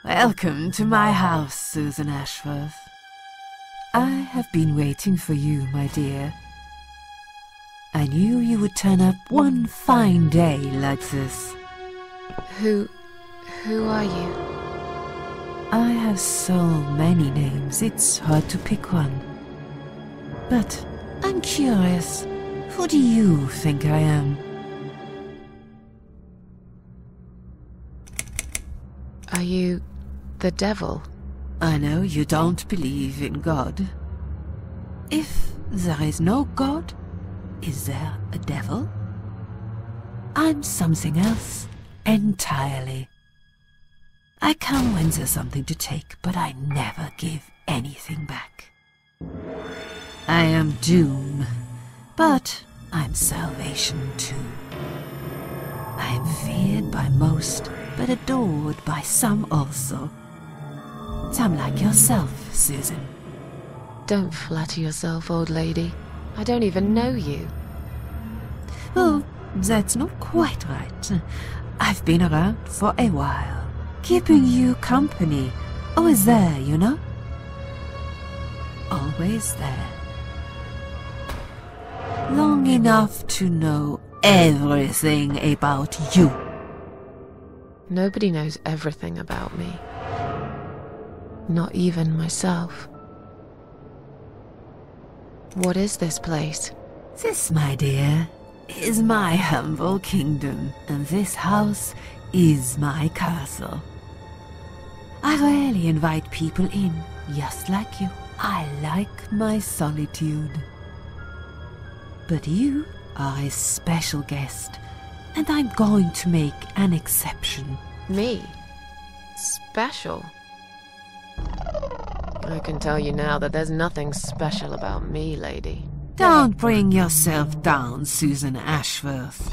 Welcome to my house, Susan Ashworth. I have been waiting for you, my dear. I knew you would turn up one fine day like this. Who are you? I have so many names, it's hard to pick one. But I'm curious, who do you think I am? Are you the devil? I know you don't believe in God. If there is no God, is there a devil? I'm something else entirely. I come when there's something to take, but I never give anything back. I am doom, but I'm salvation too. I am feared by most, but adored by some also. Some like yourself, Susan. Don't flatter yourself, old lady. I don't even know you. Well, that's not quite right. I've been around for a while, keeping you company. Always there, you know? Always there. Long enough to know everything about you. Nobody knows everything about me. Not even myself. What is this place? This, my dear, is my humble kingdom, and this house is my castle. I rarely invite people in, just like you. I like my solitude. But you are a special guest, and I'm going to make an exception. Me? Special? I can tell you now that there's nothing special about me, lady. Don't bring yourself down, Susan Ashworth.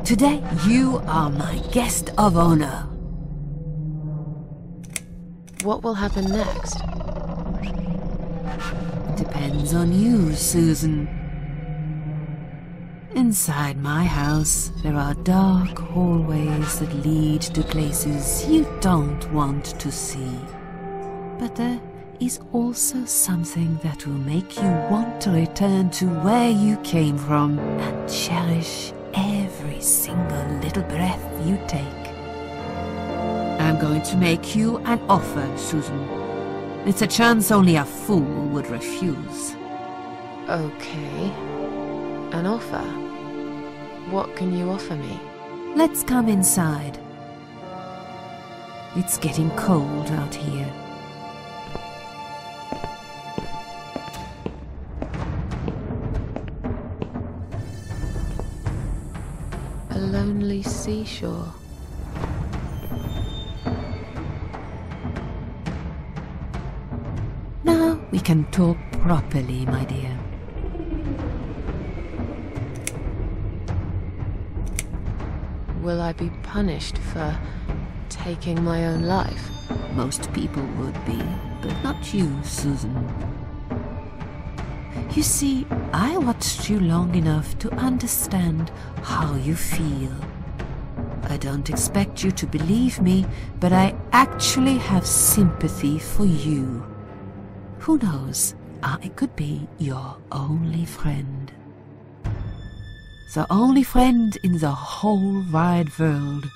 Today, you are my guest of honor. What will happen next? Depends on you, Susan. Inside my house, there are dark hallways that lead to places you don't want to see. But there is also something that will make you want to return to where you came from and cherish every single little breath you take. I'm going to make you an offer, Susan. It's a chance only a fool would refuse. Okay. An offer? What can you offer me? Let's come inside. It's getting cold out here. A lonely seashore. Now we can talk properly, my dear. Will I be punished for taking my own life? Most people would be, but not you, Susan. You see, I watched you long enough to understand how you feel. I don't expect you to believe me, but I actually have sympathy for you. Who knows, I could be your only friend. The only friend in the whole wide world.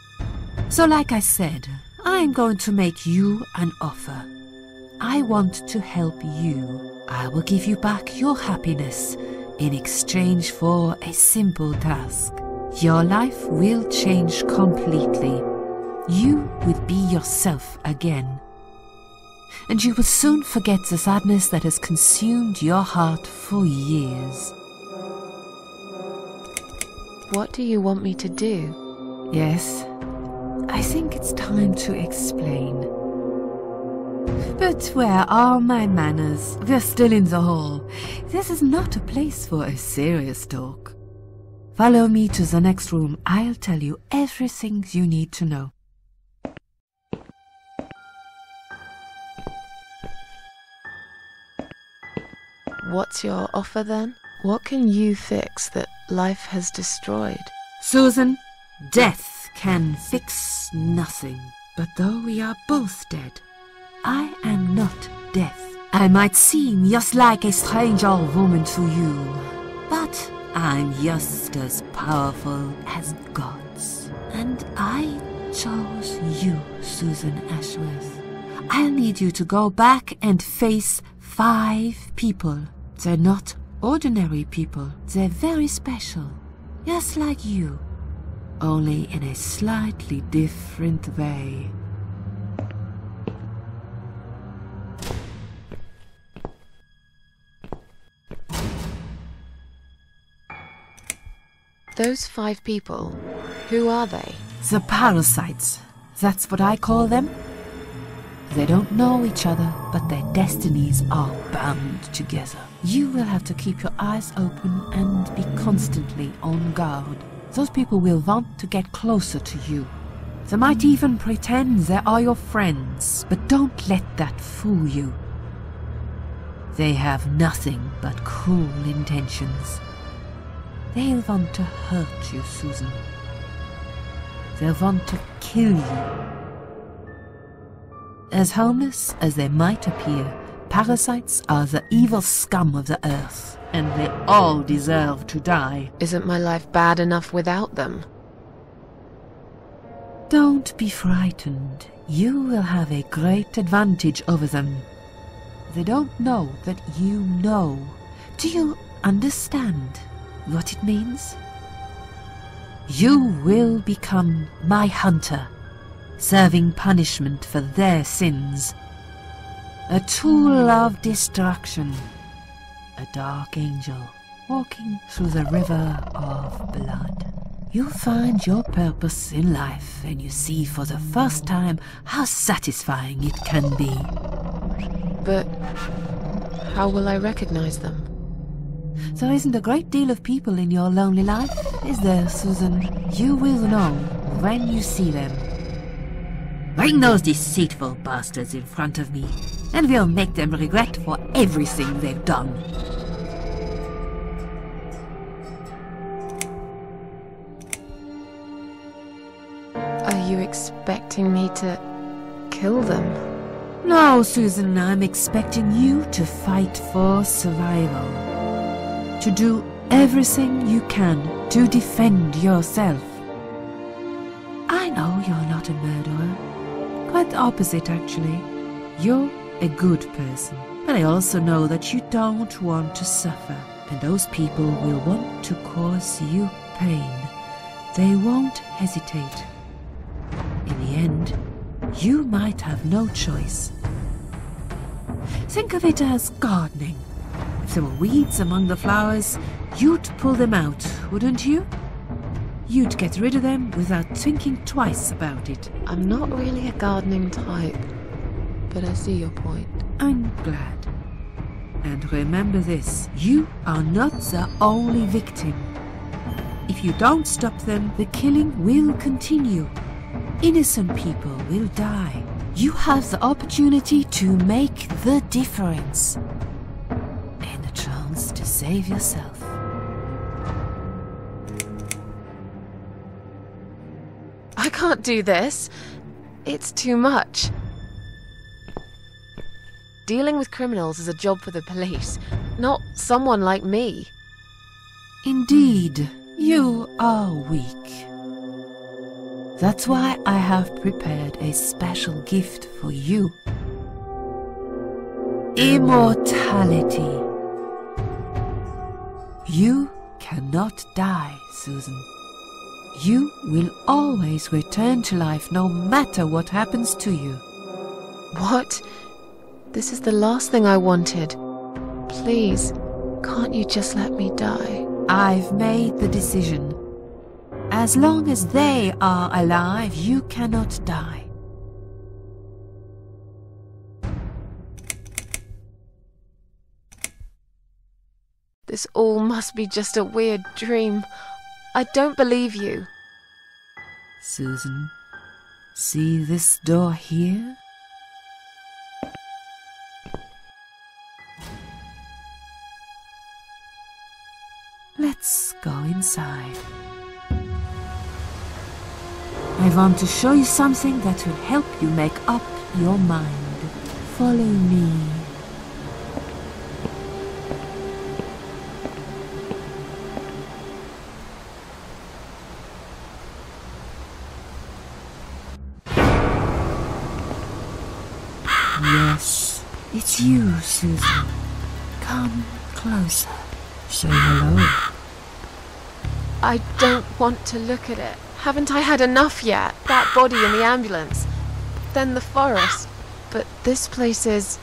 So like I said, I'm going to make you an offer. I want to help you. I will give you back your happiness in exchange for a simple task. Your life will change completely. You will be yourself again. And you will soon forget the sadness that has consumed your heart for years. What do you want me to do? Yes, I think it's time to explain. But where are my manners? We're still in the hall. This is not a place for a serious talk. Follow me to the next room. I'll tell you everything you need to know. What's your offer then? What can you fix that life has destroyed? Susan, death can fix nothing. But though we are both dead, I am not death. I might seem just like a strange old woman to you, but I'm just as powerful as gods. And I chose you, Susan Ashworth. I'll need you to go back and face 5 people. They're not ordinary people. They're very special, just like you, only in a slightly different way. Those 5 people, who are they? The parasites. That's what I call them. They don't know each other, but their destinies are bound together. You will have to keep your eyes open and be constantly on guard. Those people will want to get closer to you. They might even pretend they are your friends, but don't let that fool you. They have nothing but cruel intentions. They'll want to hurt you, Susan. They'll want to kill you. As harmless as they might appear, parasites are the evil scum of the earth, and they all deserve to die. Isn't my life bad enough without them? Don't be frightened. You will have a great advantage over them. They don't know that you know. Do you understand what it means? You will become my hunter, serving punishment for their sins. A tool of destruction, a dark angel walking through the river of blood. You find your purpose in life, and you see for the first time how satisfying it can be. But how will I recognize them? There isn't a great deal of people in your lonely life, is there, Susan? You will know when you see them. Bring those deceitful bastards in front of me, and we'll make them regret for everything they've done. Are you expecting me to kill them? No, Susan, I'm expecting you to fight for survival. To do everything you can to defend yourself. I know you're not a murderer. Quite the opposite, actually. You're a good person. But I also know that you don't want to suffer. And those people will want to cause you pain. They won't hesitate. In the end, you might have no choice. Think of it as gardening. If there were weeds among the flowers, you'd pull them out, wouldn't you? You'd get rid of them without thinking twice about it. I'm not really a gardening type, but I see your point. I'm glad. And remember this, you are not the only victim. If you don't stop them, the killing will continue. Innocent people will die. You have the opportunity to make the difference. And a chance to save yourself. I can't do this. It's too much. Dealing with criminals is a job for the police, not someone like me. Indeed, you are weak. That's why I have prepared a special gift for you. Immortality. You cannot die, Susan. You will always return to life no matter what happens to you. What? This is the last thing I wanted. Please, can't you just let me die? I've made the decision. As long as they are alive, you cannot die. This all must be just a weird dream. I don't believe you. Susan, see this door here? Let's go inside. I want to show you something that will help you make up your mind. Follow me. Yes, it's you, Susan. Come closer. Say hello. I don't want to look at it. Haven't I had enough yet? That body in the ambulance. Then the forest. But this place is...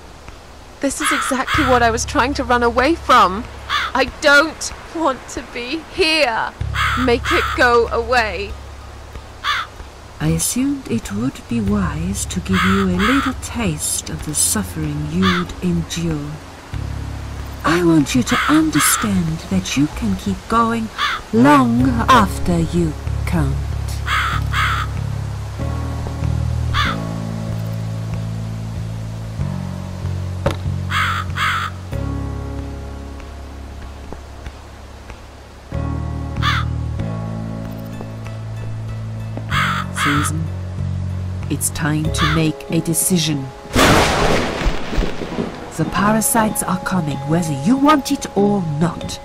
This is exactly what I was trying to run away from. I don't want to be here. Make it go away. I assumed it would be wise to give you a little taste of the suffering you'd endure. I want you to understand that you can keep going long after you can't. Susan, it's time to make a decision. The parasites are coming, whether you want it or not.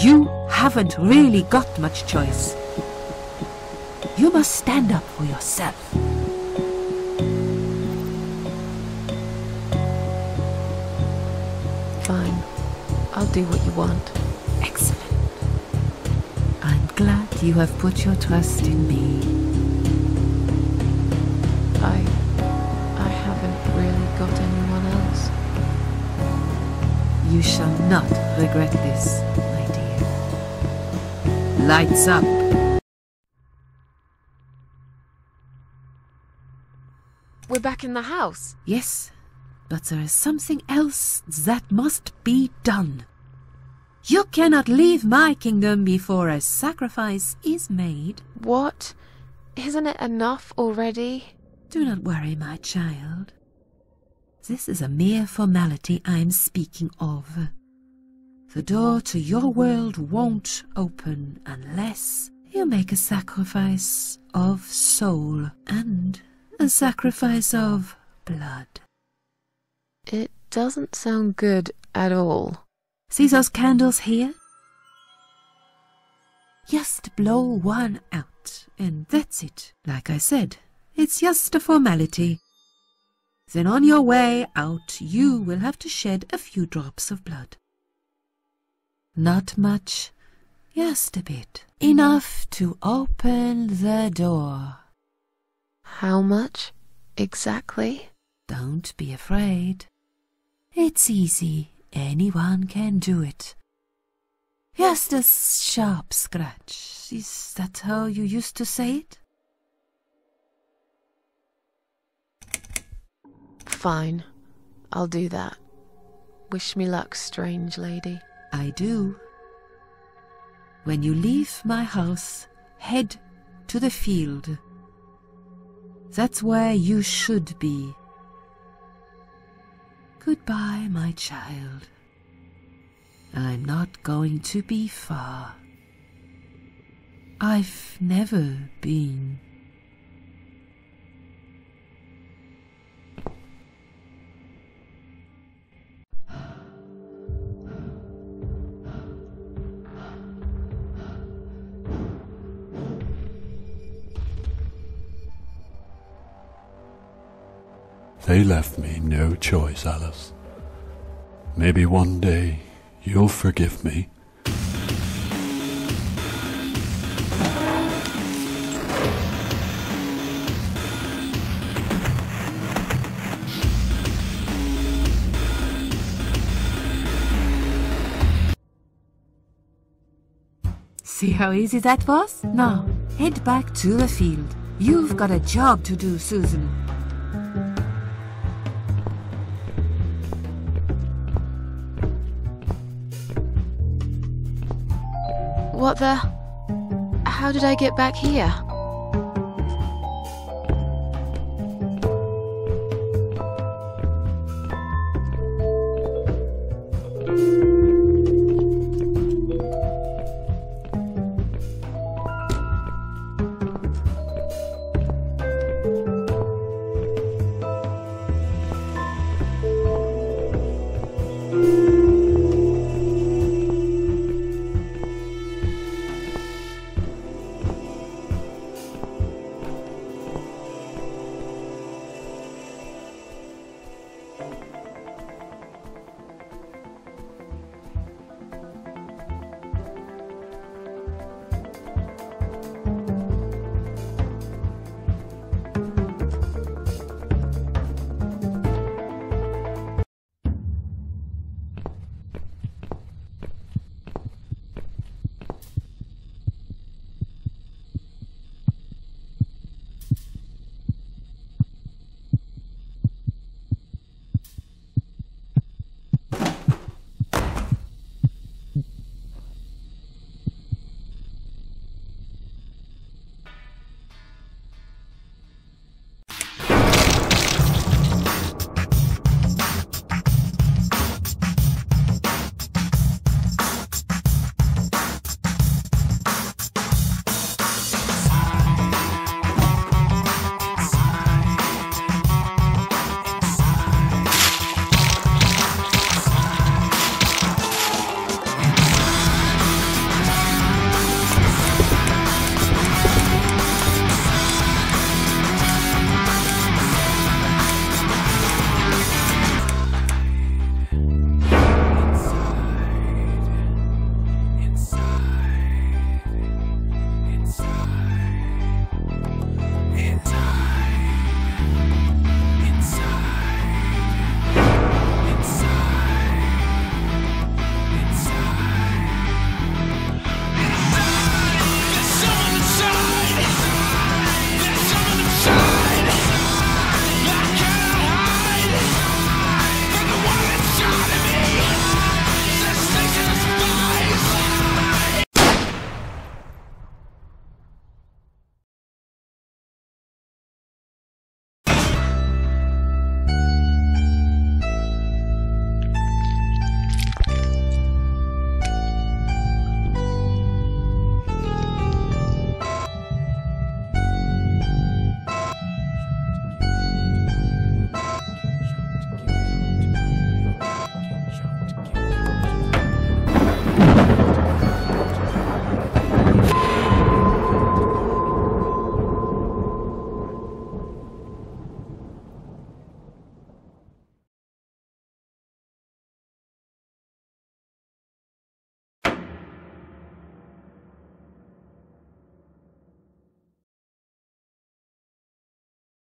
You haven't really got much choice. You must stand up for yourself. Fine. I'll do what you want. Excellent. I'm glad you have put your trust in me. I haven't really got anyone else. You shall not regret this, my dear. Lights up. We're back in the house. Yes, but there is something else that must be done. You cannot leave my kingdom before a sacrifice is made. What? Isn't it enough already? Do not worry, my child. This is a mere formality I'm speaking of. The door to your world won't open unless you make a sacrifice of soul and a sacrifice of blood. It doesn't sound good at all. See those candles here? Just blow one out, and that's it. Like I said, it's just a formality. Then on your way out, you will have to shed a few drops of blood. Not much, just a bit. Enough to open the door. How much exactly? Don't be afraid. It's easy. Anyone can do it. Just a sharp scratch. Is that how you used to say it? Fine. I'll do that. Wish me luck, strange lady. I do. When you leave my house, head to the field. That's where you should be. Goodbye, my child. I'm not going to be far. I've never been. They left me no choice, Alice. Maybe one day you'll forgive me. See how easy that was? Now, head back to the field. You've got a job to do, Susan. What the... How did I get back here?